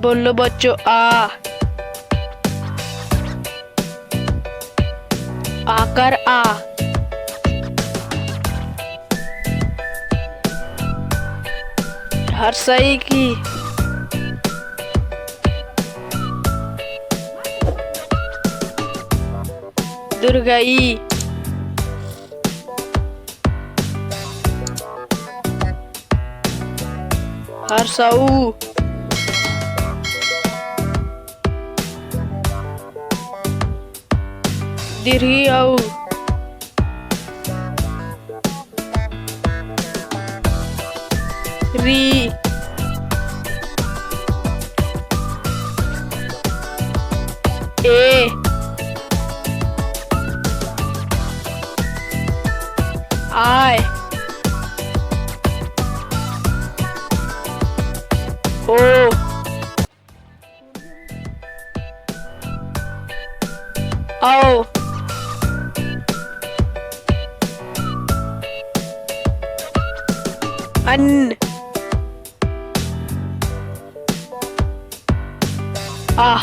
बोलो बच्चों आ। आकर आ। हर सही की। दुर्गई। हर सऊ। दीर्घी औ। री। ए। आय। ओ। औ। अन। आ।